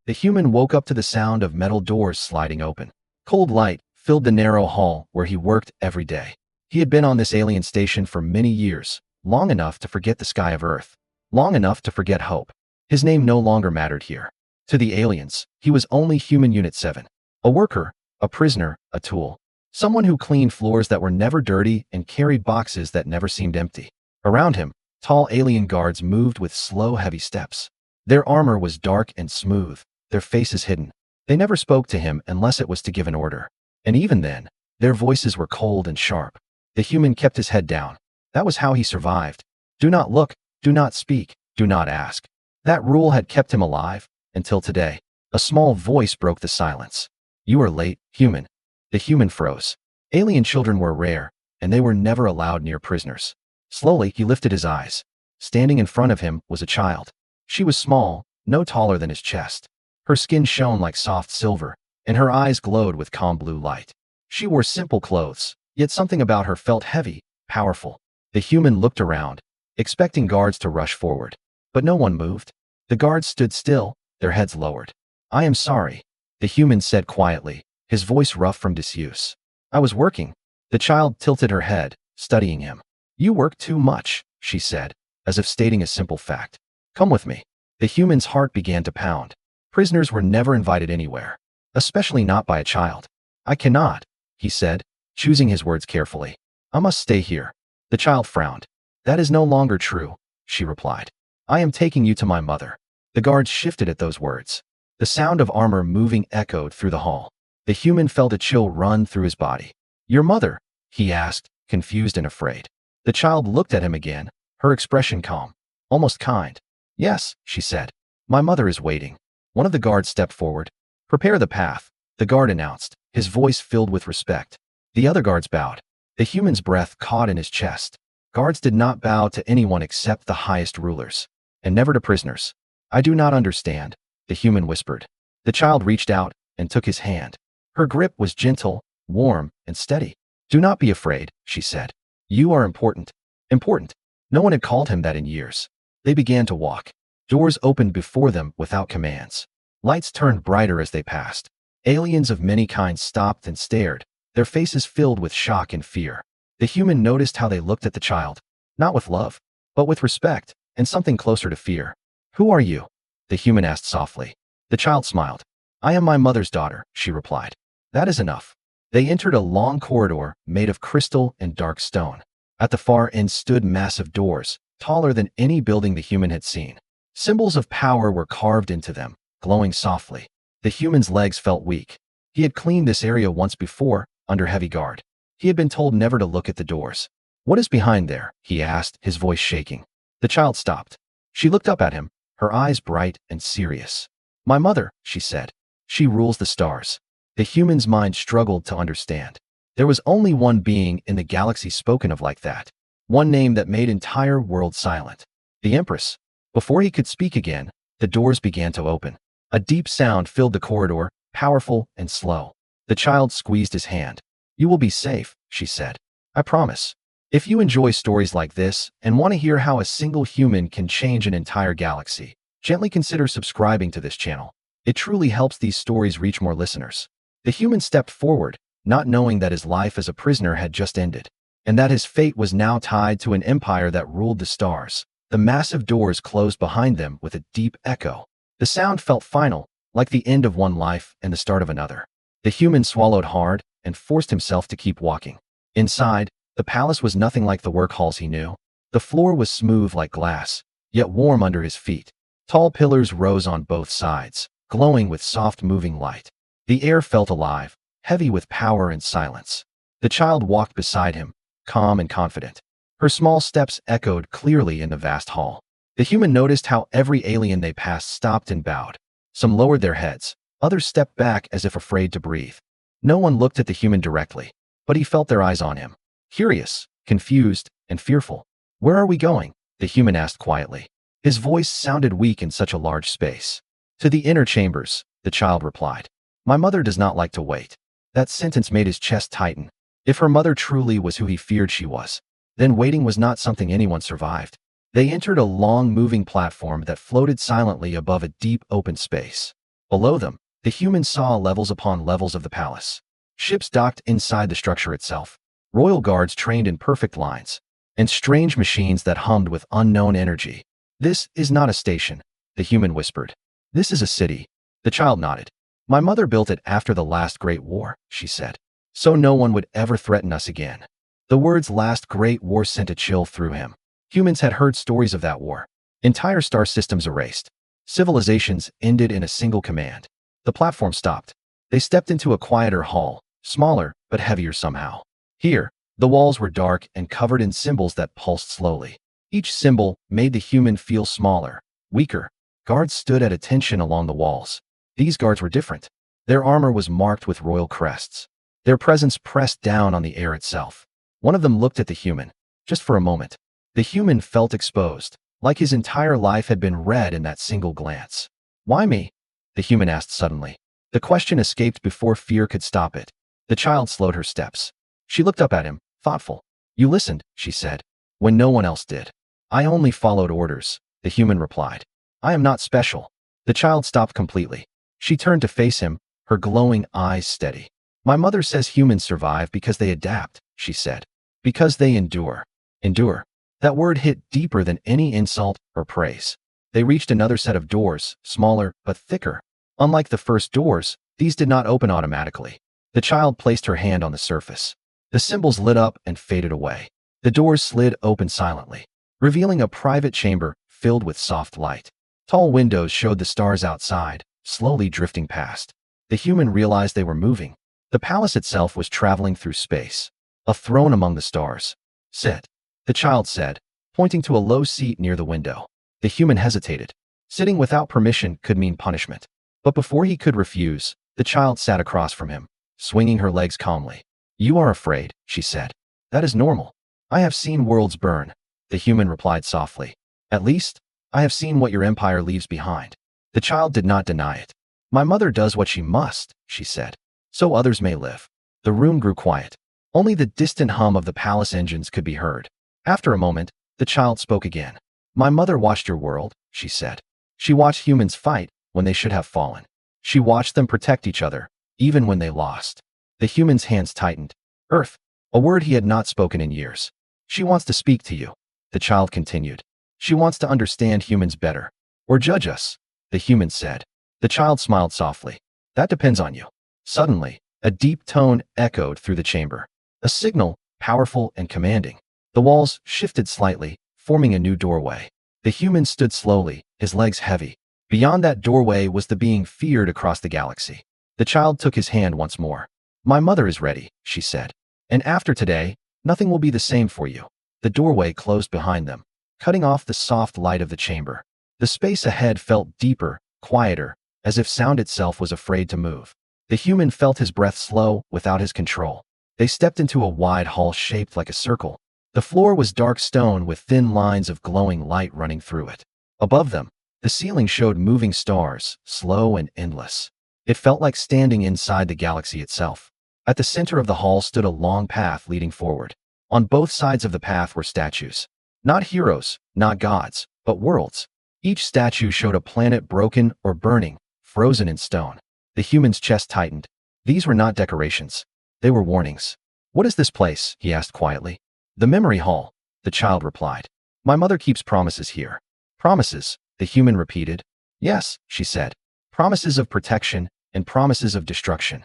The human woke up to the sound of metal doors sliding open. Cold light filled the narrow hall where he worked every day. He had been on this alien station for many years, long enough to forget the sky of Earth, long enough to forget hope. His name no longer mattered here. To the aliens, he was only Human Unit 7. A worker, a prisoner, a tool. Someone who cleaned floors that were never dirty and carried boxes that never seemed empty. Around him, tall alien guards moved with slow, heavy steps. Their armor was dark and smooth, their faces hidden. They never spoke to him unless it was to give an order. And even then, their voices were cold and sharp. The human kept his head down. That was how he survived. Do not look, do not speak, do not ask. That rule had kept him alive, until today. A small voice broke the silence. You are late, human. The human froze. Alien children were rare, and they were never allowed near prisoners. Slowly, he lifted his eyes. Standing in front of him was a child. She was small, no taller than his chest. Her skin shone like soft silver, and her eyes glowed with calm blue light. She wore simple clothes, yet something about her felt heavy, powerful. The human looked around, expecting guards to rush forward. But no one moved. The guards stood still, their heads lowered. I am sorry, the human said quietly, his voice rough from disuse. I was working. The child tilted her head, studying him. You work too much, she said, as if stating a simple fact. Come with me. The human's heart began to pound. Prisoners were never invited anywhere, especially not by a child. I cannot, he said, choosing his words carefully. I must stay here. The child frowned. That is no longer true, she replied. I am taking you to my mother. The guards shifted at those words. The sound of armor moving echoed through the hall. The human felt a chill run through his body. Your mother? He asked, confused and afraid. The child looked at him again, her expression calm, almost kind. Yes, she said. My mother is waiting. One of the guards stepped forward. Prepare the path, the guard announced, his voice filled with respect. The other guards bowed. The human's breath caught in his chest. Guards did not bow to anyone except the highest rulers, and never to prisoners. I do not understand, the human whispered. The child reached out and took his hand. Her grip was gentle, warm, and steady. Do not be afraid, she said. You are important. Important. No one had called him that in years. They began to walk. Doors opened before them without commands. Lights turned brighter as they passed. Aliens of many kinds stopped and stared, their faces filled with shock and fear. The human noticed how they looked at the child, not with love, but with respect, and something closer to fear. Who are you? The human asked softly. The child smiled. I am my mother's daughter, she replied. That is enough. They entered a long corridor made of crystal and dark stone. At the far end stood massive doors, taller than any building the human had seen. Symbols of power were carved into them, glowing softly. The human's legs felt weak. He had cleaned this area once before, under heavy guard. He had been told never to look at the doors. What is behind there? He asked, his voice shaking. The child stopped. She looked up at him, her eyes bright and serious. My mother, she said. She rules the stars. The human's mind struggled to understand. There was only one being in the galaxy spoken of like that. One name that made entire world silent. The Empress. Before he could speak again, the doors began to open. A deep sound filled the corridor, powerful and slow. The child squeezed his hand. You will be safe, she said. I promise. If you enjoy stories like this and want to hear how a single human can change an entire galaxy, gently consider subscribing to this channel. It truly helps these stories reach more listeners. The human stepped forward, not knowing that his life as a prisoner had just ended, and that his fate was now tied to an empire that ruled the stars. The massive doors closed behind them with a deep echo. The sound felt final, like the end of one life and the start of another. The human swallowed hard and forced himself to keep walking. Inside, the palace was nothing like the work halls he knew. The floor was smooth like glass, yet warm under his feet. Tall pillars rose on both sides, glowing with soft moving light. The air felt alive, heavy with power and silence. The child walked beside him, calm and confident. Her small steps echoed clearly in the vast hall. The human noticed how every alien they passed stopped and bowed. Some lowered their heads, others stepped back as if afraid to breathe. No one looked at the human directly, but he felt their eyes on him. Curious, confused, and fearful. Where are we going? The human asked quietly. His voice sounded weak in such a large space. To the inner chambers, the child replied. My mother does not like to wait. That sentence made his chest tighten. If her mother truly was who he feared she was, then waiting was not something anyone survived. They entered a long moving platform that floated silently above a deep open space. Below them, the humans saw levels upon levels of the palace. Ships docked inside the structure itself, royal guards trained in perfect lines, and strange machines that hummed with unknown energy. This is not a station, the human whispered. This is a city. The child nodded. My mother built it after the last great war, she said, so no one would ever threaten us again. The words last great war sent a chill through him. Humans had heard stories of that war. Entire star systems erased. Civilizations ended in a single command. The platform stopped. They stepped into a quieter hall, smaller but heavier somehow. Here, the walls were dark and covered in symbols that pulsed slowly. Each symbol made the human feel smaller, weaker. Guards stood at attention along the walls. These guards were different. Their armor was marked with royal crests. Their presence pressed down on the air itself. One of them looked at the human, just for a moment. The human felt exposed, like his entire life had been read in that single glance. Why me? The human asked suddenly. The question escaped before fear could stop it. The child slowed her steps. She looked up at him, thoughtful. You listened, she said, when no one else did. I only followed orders, the human replied. I am not special. The child stopped completely. She turned to face him, her glowing eyes steady. My mother says humans survive because they adapt, she said. Because they endure. Endure. That word hit deeper than any insult or praise. They reached another set of doors, smaller but thicker. Unlike the first doors, these did not open automatically. The child placed her hand on the surface. The symbols lit up and faded away. The doors slid open silently, revealing a private chamber filled with soft light. Tall windows showed the stars outside, slowly drifting past. The human realized they were moving. The palace itself was traveling through space. A throne among the stars. Sit, the child said, pointing to a low seat near the window. The human hesitated. Sitting without permission could mean punishment. But before he could refuse, the child sat across from him, swinging her legs calmly. You are afraid, she said. That is normal. I have seen worlds burn, the human replied softly. At least, I have seen what your empire leaves behind. The child did not deny it. My mother does what she must, she said, so others may live. The room grew quiet. Only the distant hum of the palace engines could be heard. After a moment, the child spoke again. My mother watched your world, she said. She watched humans fight when they should have fallen. She watched them protect each other, even when they lost. The human's hands tightened. Earth, a word he had not spoken in years. She wants to speak to you, the child continued. She wants to understand humans better. Or judge us, the human said. The child smiled softly. That depends on you. Suddenly, a deep tone echoed through the chamber. A signal, powerful and commanding. The walls shifted slightly, forming a new doorway. The human stood slowly, his legs heavy. Beyond that doorway was the being feared across the galaxy. The child took his hand once more. My mother is ready, she said. And after today, nothing will be the same for you. The doorway closed behind them, cutting off the soft light of the chamber. The space ahead felt deeper, quieter, as if sound itself was afraid to move. The human felt his breath slow, without his control. They stepped into a wide hall shaped like a circle. The floor was dark stone with thin lines of glowing light running through it. Above them, the ceiling showed moving stars, slow and endless. It felt like standing inside the galaxy itself. At the center of the hall stood a long path leading forward. On both sides of the path were statues. Not heroes, not gods, but worlds. Each statue showed a planet broken or burning, frozen in stone. The human's chest tightened. These were not decorations. They were warnings. What is this place? He asked quietly. The memory hall, the child replied. My mother keeps promises here. Promises, the human repeated. Yes, she said. Promises of protection and promises of destruction.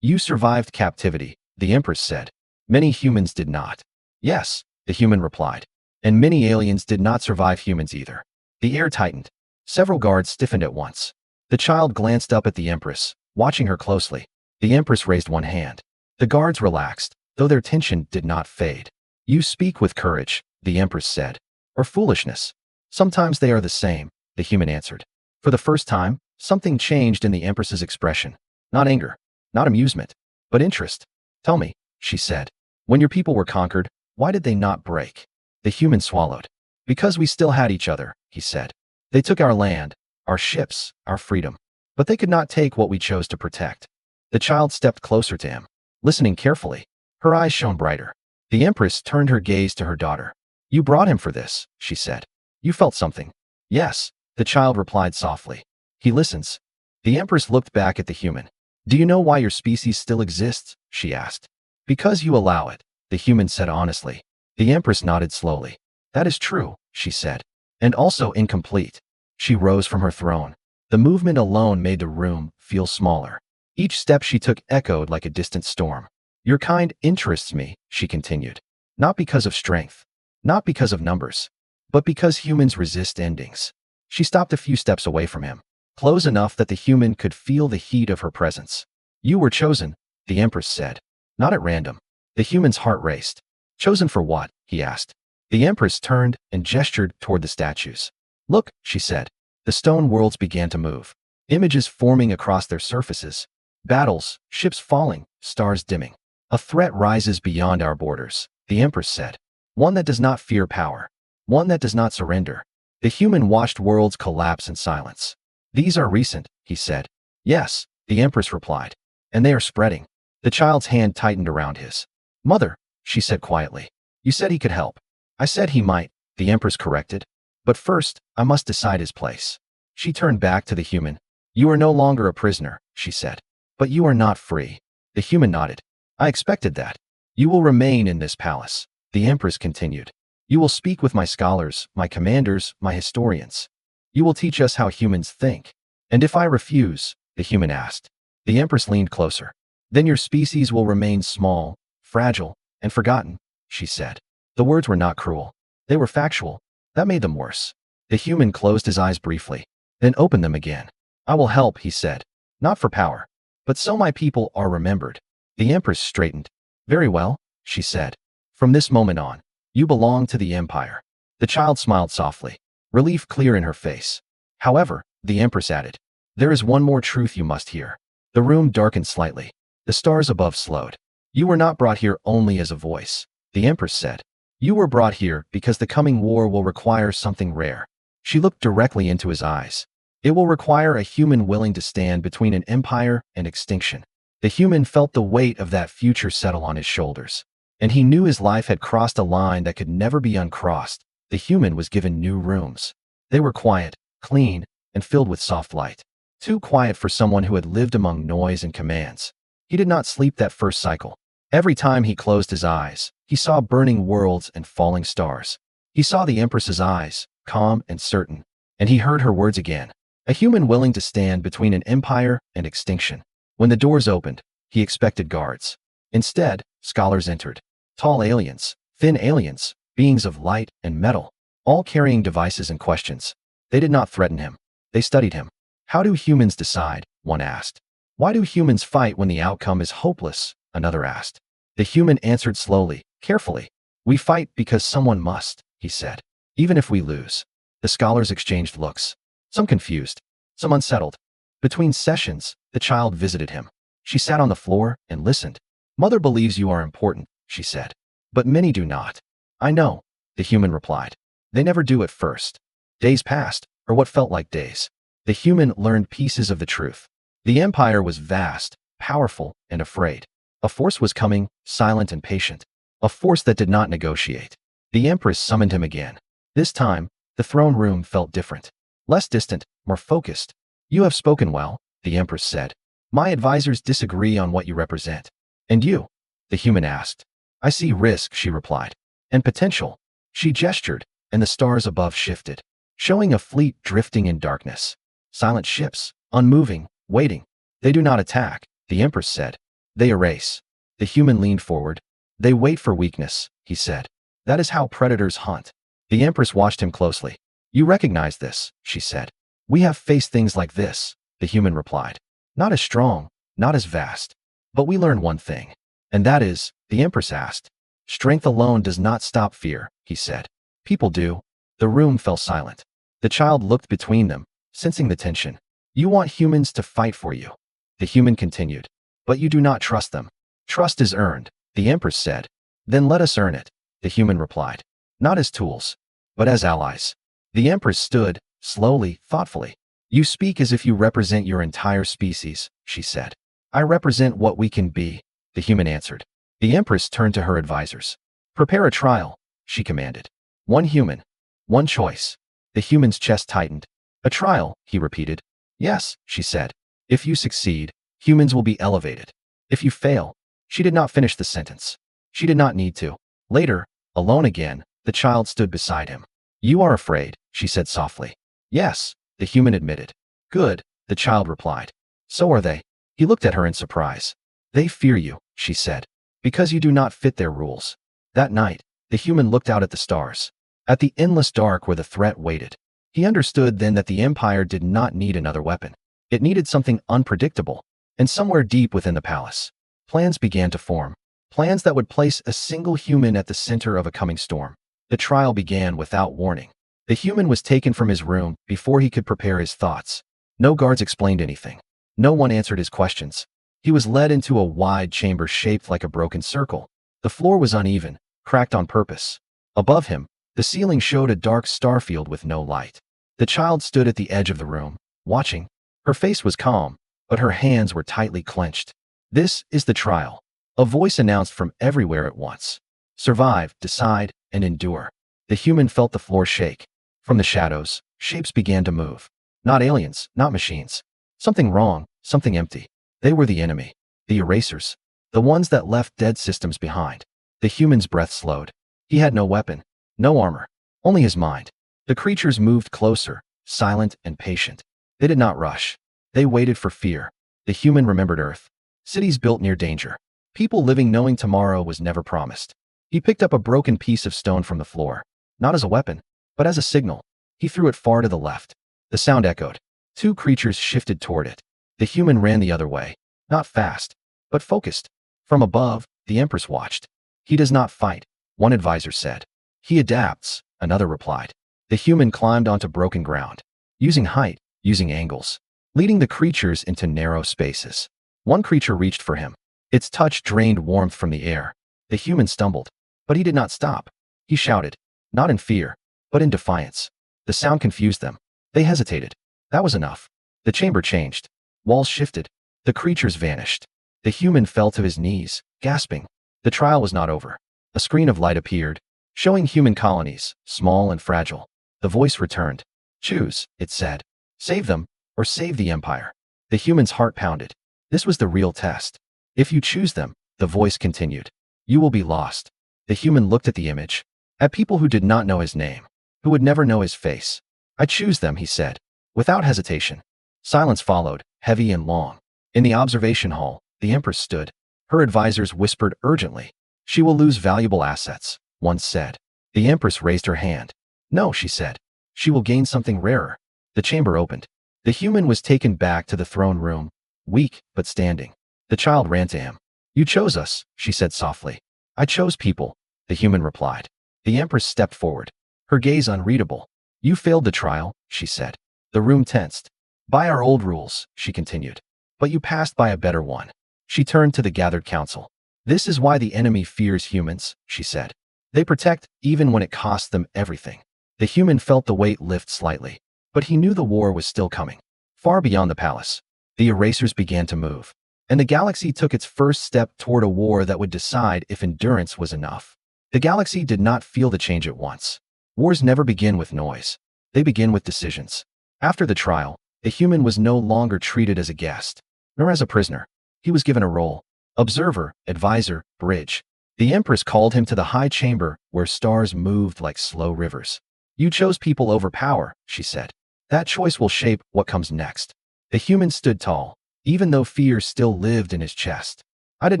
You survived captivity, the Empress said. Many humans did not. Yes, the human replied. And many aliens did not survive humans either. The air tightened. Several guards stiffened at once. The child glanced up at the Empress, watching her closely. The Empress raised one hand. The guards relaxed, though their tension did not fade. You speak with courage, the Empress said. Or foolishness. Sometimes they are the same, the human answered. For the first time, something changed in the Empress's expression. Not anger, not amusement, but interest. Tell me, she said. When your people were conquered, why did they not break? The human swallowed. Because we still had each other, he said. They took our land, our ships, our freedom. But they could not take what we chose to protect. The child stepped closer to him, listening carefully. Her eyes shone brighter. The Empress turned her gaze to her daughter. You brought him for this, she said. You felt something. Yes, the child replied softly. He listens. The Empress looked back at the human. Do you know why your species still exists? She asked. Because you allow it, the human said honestly. The Empress nodded slowly. That is true, she said. And also incomplete. She rose from her throne. The movement alone made the room feel smaller. Each step she took echoed like a distant storm. Your kind interests me, she continued. Not because of strength, not because of numbers, but because humans resist endings. She stopped a few steps away from him, close enough that the human could feel the heat of her presence. You were chosen, the Empress said. Not at random. The human's heart raced. Chosen for what? He asked. The Empress turned and gestured toward the statues. Look, she said. The stone worlds began to move. Images forming across their surfaces. Battles, ships falling, stars dimming. A threat rises beyond our borders, the Empress said. One that does not fear power. One that does not surrender. The human watched worlds collapse in silence. These are recent, he said. Yes, the Empress replied. And they are spreading. The child's hand tightened around his. Mother, she said quietly. You said he could help. I said he might, the Empress corrected. But first, I must decide his place. She turned back to the human. You are no longer a prisoner, she said. But you are not free. The human nodded. I expected that. You will remain in this palace, the Empress continued. You will speak with my scholars, my commanders, my historians. You will teach us how humans think. And if I refuse, the human asked. The Empress leaned closer. Then your species will remain small, fragile, and forgotten, she said. The words were not cruel. They were factual. That made them worse. The human closed his eyes briefly, then opened them again. I will help, he said. Not for power, but so my people are remembered. The Empress straightened. Very well, she said. From this moment on, you belong to the Empire. The child smiled softly, relief clear in her face. However, the Empress added, there is one more truth you must hear. The room darkened slightly. The stars above slowed. You were not brought here only as a voice, the Empress said. You were brought here because the coming war will require something rare. She looked directly into his eyes. It will require a human willing to stand between an empire and extinction. The human felt the weight of that future settle on his shoulders. And he knew his life had crossed a line that could never be uncrossed. The human was given new rooms. They were quiet, clean, and filled with soft light. Too quiet for someone who had lived among noise and commands. He did not sleep that first cycle. Every time he closed his eyes, he saw burning worlds and falling stars. He saw the Empress's eyes, calm and certain, and he heard her words again. A human willing to stand between an empire and extinction. When the doors opened, he expected guards. Instead, scholars entered. Tall aliens, thin aliens, beings of light and metal, all carrying devices and questions. They did not threaten him. They studied him. How do humans decide? One asked. Why do humans fight when the outcome is hopeless? Another asked. The human answered slowly, carefully. We fight because someone must, he said. Even if we lose. The scholars exchanged looks. Some confused, some unsettled. Between sessions, the child visited him. She sat on the floor and listened. Mother believes you are important, she said. But many do not. I know, the human replied. They never do at first. Days passed, or what felt like days. The human learned pieces of the truth. The empire was vast, powerful, and afraid. A force was coming, silent and patient. A force that did not negotiate. The Empress summoned him again. This time, the throne room felt different. Less distant, more focused. You have spoken well, the Empress said. My advisors disagree on what you represent. And you? The human asked. I see risk, she replied. And potential. She gestured, and the stars above shifted, showing a fleet drifting in darkness. Silent ships, unmoving, waiting. They do not attack, the Empress said. They erase. The human leaned forward. They wait for weakness, he said. That is how predators hunt. The Empress watched him closely. You recognize this, she said. We have faced things like this, the human replied. Not as strong, not as vast. But we learned one thing. And that is, the Empress asked. Strength alone does not stop fear, he said. People do. The room fell silent. The child looked between them, sensing the tension. You want humans to fight for you. The human continued. But you do not trust them. Trust is earned, the Empress said. Then let us earn it, the human replied. Not as tools, but as allies. The Empress stood, slowly, thoughtfully. You speak as if you represent your entire species, she said. I represent what we can be, the human answered. The Empress turned to her advisors. Prepare a trial, she commanded. One human, one choice. The human's chest tightened. A trial, he repeated. Yes, she said. If you succeed, humans will be elevated. If you fail, she did not finish the sentence. She did not need to. Later, alone again, the child stood beside him. You are afraid, she said softly. Yes, the human admitted. Good, the child replied. So are they. He looked at her in surprise. They fear you, she said, because you do not fit their rules. That night, the human looked out at the stars, at the endless dark where the threat waited. He understood then that the Empire did not need another weapon. It needed something unpredictable, and somewhere deep within the palace, plans began to form. Plans that would place a single human at the center of a coming storm. The trial began without warning. The human was taken from his room before he could prepare his thoughts. No guards explained anything. No one answered his questions. He was led into a wide chamber shaped like a broken circle. The floor was uneven, cracked on purpose. Above him, the ceiling showed a dark starfield with no light. The child stood at the edge of the room, watching. Her face was calm, but her hands were tightly clenched. This is the trial. A voice announced from everywhere at once. Survive, decide, and endure. The human felt the floor shake. From the shadows, shapes began to move. Not aliens, not machines. Something wrong, something empty. They were the enemy. The erasers. The ones that left dead systems behind. The human's breath slowed. He had no weapon, no armor, only his mind. The creatures moved closer, silent and patient. They did not rush. They waited for fear. The human remembered Earth. Cities built near danger. People living knowing tomorrow was never promised. He picked up a broken piece of stone from the floor, not as a weapon, but as a signal. He threw it far to the left. The sound echoed. Two creatures shifted toward it. The human ran the other way, not fast, but focused. From above, the Empress watched. He does not fight, one advisor said. He adapts, another replied. The human climbed onto broken ground, using height, using angles, leading the creatures into narrow spaces. One creature reached for him. Its touch drained warmth from the air. The human stumbled, but he did not stop. He shouted, not in fear, but in defiance. The sound confused them. They hesitated. That was enough. The chamber changed. Walls shifted. The creatures vanished. The human fell to his knees, gasping. The trial was not over. A screen of light appeared, showing human colonies, small and fragile. The voice returned. Choose, it said. Save them, or save the Empire. The human's heart pounded. This was the real test. If you choose them, the voice continued, you will be lost. The human looked at the image, at people who did not know his name, who would never know his face. I choose them, he said, without hesitation. Silence followed, heavy and long. In the observation hall, the Empress stood. Her advisors whispered urgently. She will lose valuable assets, one said. The Empress raised her hand. No, she said. She will gain something rarer. The chamber opened. The human was taken back to the throne room, weak but standing. The child ran to him. You chose us, she said softly. I chose people, the human replied. The Empress stepped forward, her gaze unreadable. You failed the trial, she said. The room tensed. By our old rules, she continued. But you passed by a better one. She turned to the gathered council. This is why the enemy fears humans, she said. They protect even when it costs them everything. The human felt the weight lift slightly, but he knew the war was still coming. Far beyond the palace, the erasers began to move, and the galaxy took its first step toward a war that would decide if endurance was enough. The galaxy did not feel the change at once. Wars never begin with noise. They begin with decisions. After the trial, the human was no longer treated as a guest, nor as a prisoner. He was given a role: observer, advisor, bridge. The Empress called him to the high chamber where stars moved like slow rivers. You chose people over power, she said. That choice will shape what comes next. The human stood tall, even though fear still lived in his chest. I did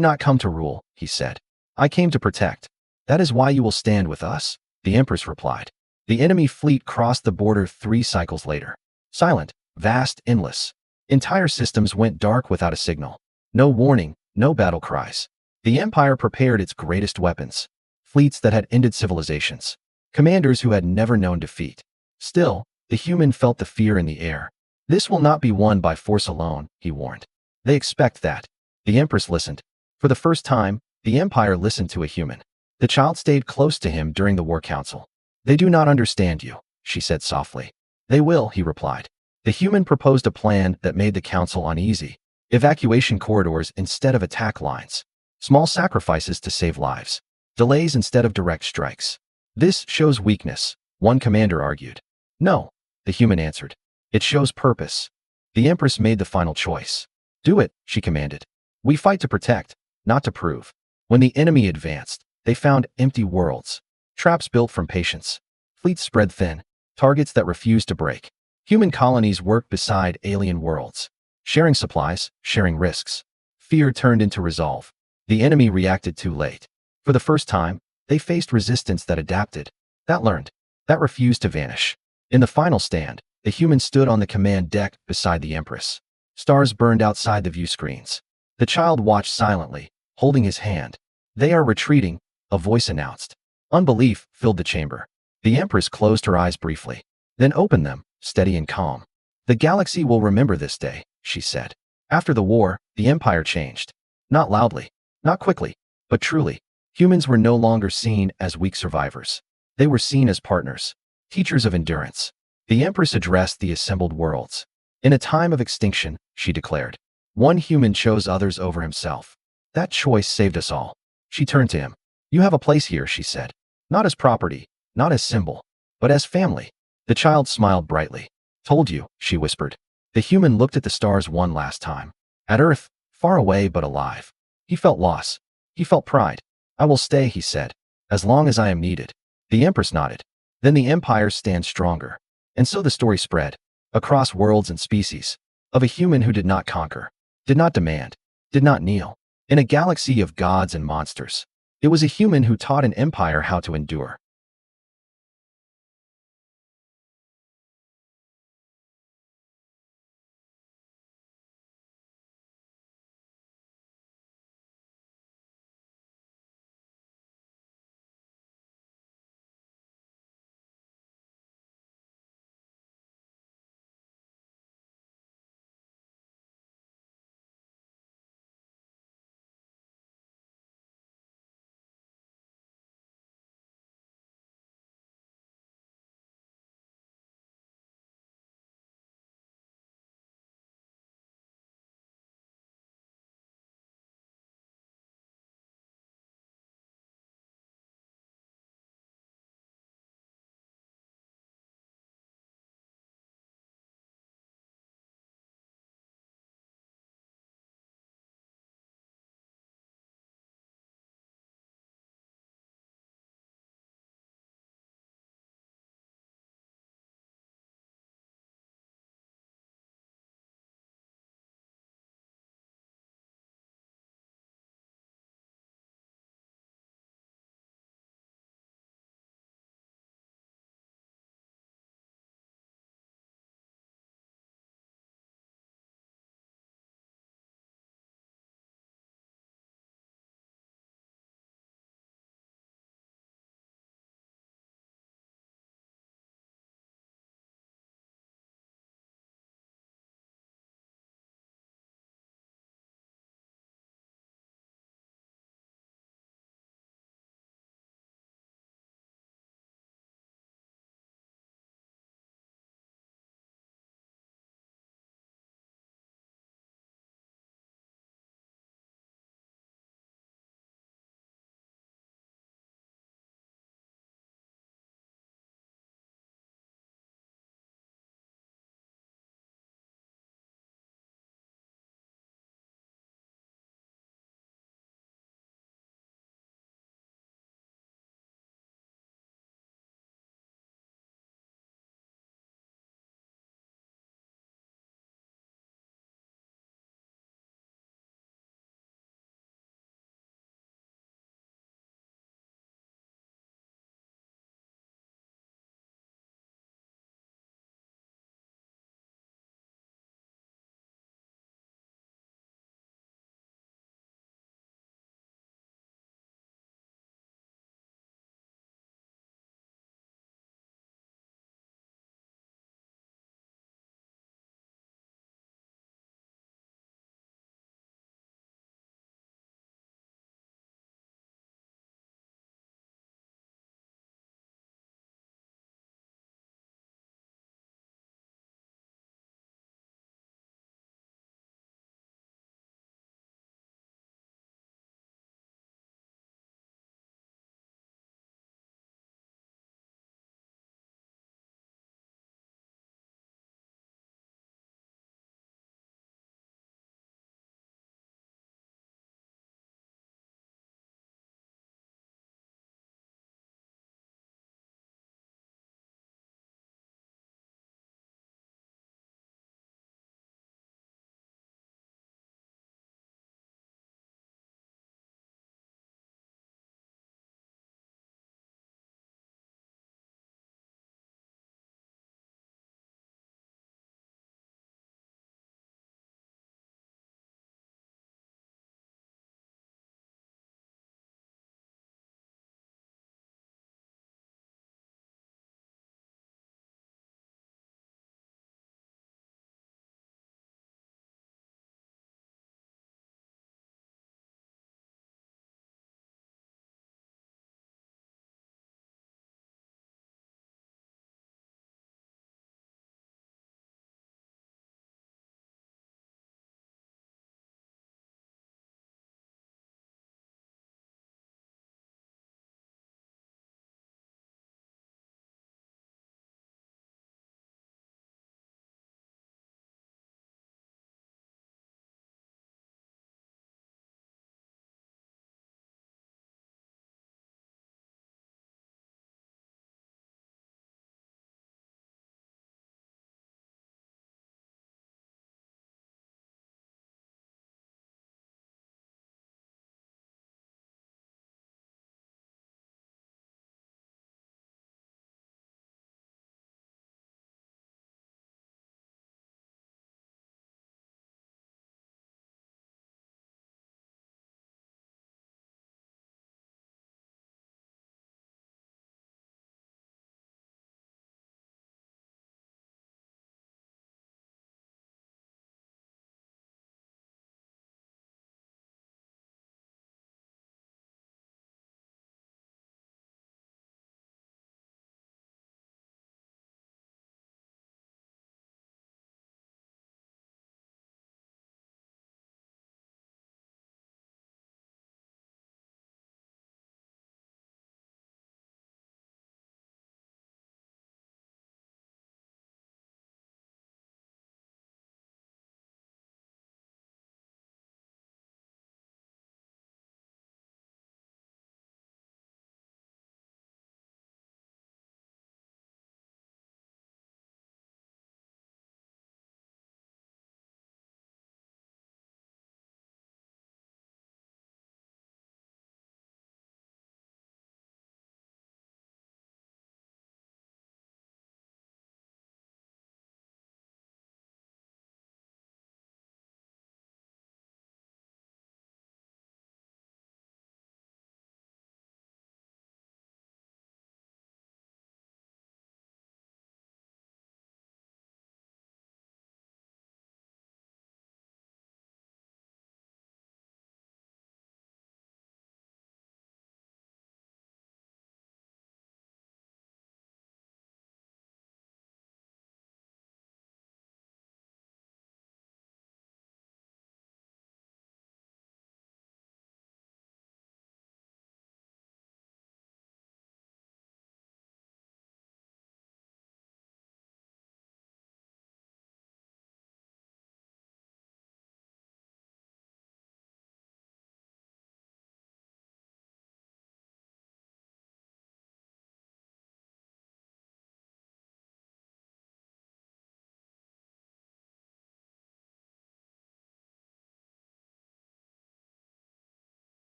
not come to rule, he said. I came to protect. That is why you will stand with us, the Empress replied. The enemy fleet crossed the border 3 cycles later. Silent, vast, endless. Entire systems went dark without a signal. No warning, no battle cries. The Empire prepared its greatest weapons. Fleets that had ended civilizations. Commanders who had never known defeat. Still, the human felt the fear in the air. This will not be won by force alone, he warned. They expect that. The Empress listened. For the first time, the Empire listened to a human. The child stayed close to him during the war council. They do not understand you, she said softly. They will, he replied. The human proposed a plan that made the council uneasy. Evacuation corridors instead of attack lines. Small sacrifices to save lives. Delays instead of direct strikes. This shows weakness, one commander argued. No, the human answered. It shows purpose. The Empress made the final choice. Do it, she commanded. We fight to protect, not to prove. When the enemy advanced, they found empty worlds, traps built from patience, fleets spread thin, targets that refused to break. Human colonies worked beside alien worlds, sharing supplies, sharing risks. Fear turned into resolve. The enemy reacted too late. For the first time, they faced resistance that adapted, that learned, that refused to vanish. In the final stand, the humans stood on the command deck beside the Empress. Stars burned outside the view screens. The child watched silently, holding his hand. They are retreating, a voice announced. Unbelief filled the chamber. The Empress closed her eyes briefly, then opened them, steady and calm. The galaxy will remember this day, she said. After the war, the Empire changed. Not loudly, not quickly, but truly. Humans were no longer seen as weak survivors. They were seen as partners, teachers of endurance. The Empress addressed the assembled worlds. In a time of extinction, she declared, one human chose others over himself. That choice saved us all. She turned to him. You have a place here, she said. Not as property, not as symbol, but as family. The child smiled brightly. Told you, she whispered. The human looked at the stars one last time. At Earth, far away but alive. He felt loss. He felt pride. I will stay, he said, as long as I am needed. The Empress nodded. Then the Empire stands stronger. And so the story spread, across worlds and species, of a human who did not conquer, did not demand, did not kneel. In a galaxy of gods and monsters, it was a human who taught an empire how to endure.